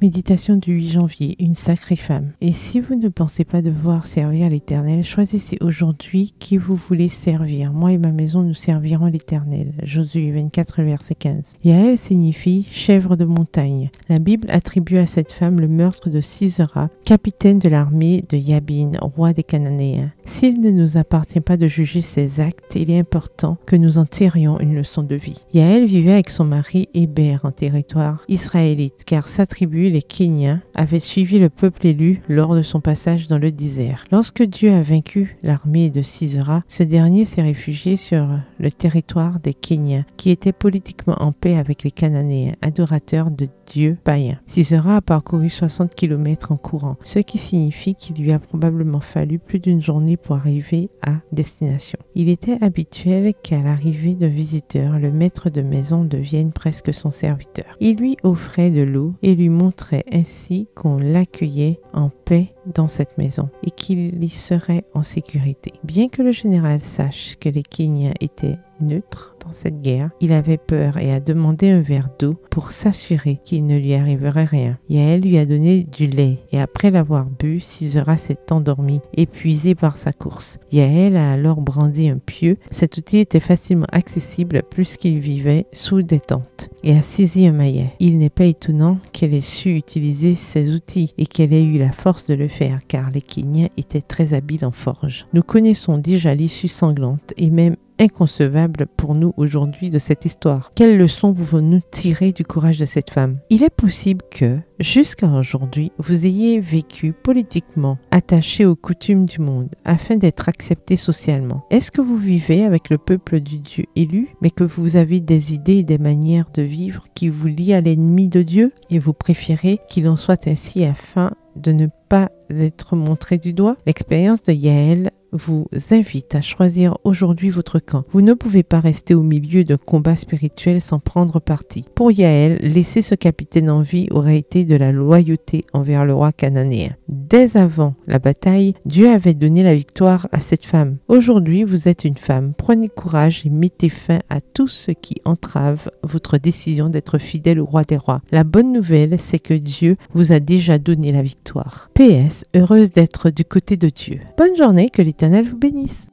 Méditation du 8 janvier, une sacrée femme. Et si vous ne pensez pas devoir servir l'Éternel, choisissez aujourd'hui qui vous voulez servir. Moi et ma maison, nous servirons l'Éternel. Josué 24, verset 15. Yaël signifie chèvre de montagne. La Bible attribue à cette femme le meurtre de Sisera, capitaine de l'armée de Yabin, roi des Cananéens. S'il ne nous appartient pas de juger ses actes, il est important que nous en tirions une leçon de vie. Yaël vivait avec son mari Héber en territoire israélite, car sa tribu, les Kéniens, avaient suivi le peuple élu lors de son passage dans le désert. Lorsque Dieu a vaincu l'armée de Sisera, ce dernier s'est réfugié sur le territoire des Kéniens, qui étaient politiquement en paix avec les Cananéens, adorateurs de dieux païens. Sisera a parcouru 60 km en courant, ce qui signifie qu'il lui a probablement fallu plus d'une journée pour arriver à destination. Il était habituel qu'à l'arrivée d'un visiteur, le maître de maison devienne presque son serviteur. Il lui offrait de l'eau et lui montrait ainsi qu'on l'accueillait en paix dans cette maison et qu'il y serait en sécurité. Bien que le général sache que les Kéniens étaient neutres dans cette guerre, il avait peur et a demandé un verre d'eau pour s'assurer qu'il ne lui arriverait rien. Yaël lui a donné du lait et après l'avoir bu, Sisera s'est endormi, épuisé par sa course. Yaël a alors brandi un pieu. Cet outil était facilement accessible puisqu'il vivait sous des tentes et a saisi un maillet. Il n'est pas étonnant qu'elle ait su utiliser ces outils et qu'elle ait eu la force de le faire car les Kéniens étaient très habiles en forge. Nous connaissons déjà l'issue sanglante et même inconcevable pour nous aujourd'hui de cette histoire. Quelle leçon pouvons-nous tirer du courage de cette femme? Il est possible que, jusqu'à aujourd'hui, vous ayez vécu politiquement attaché aux coutumes du monde afin d'être accepté socialement. Est-ce que vous vivez avec le peuple du Dieu élu, mais que vous avez des idées et des manières de vivre qui vous lient à l'ennemi de Dieu et vous préférez qu'il en soit ainsi afin de ne pas être montré du doigt? L'expérience de Yaël vous invite à choisir aujourd'hui votre camp. Vous ne pouvez pas rester au milieu d'un combat spirituel sans prendre parti. Pour Yaël, laisser ce capitaine en vie aurait été de la loyauté envers le roi cananéen. Dès avant la bataille, Dieu avait donné la victoire à cette femme. Aujourd'hui, vous êtes une femme. Prenez courage et mettez fin à tout ce qui entrave votre décision d'être fidèle au roi des rois. La bonne nouvelle, c'est que Dieu vous a déjà donné la victoire. PS, heureuse d'être du côté de Dieu. Bonne journée, que l'Éternel vous bénisse.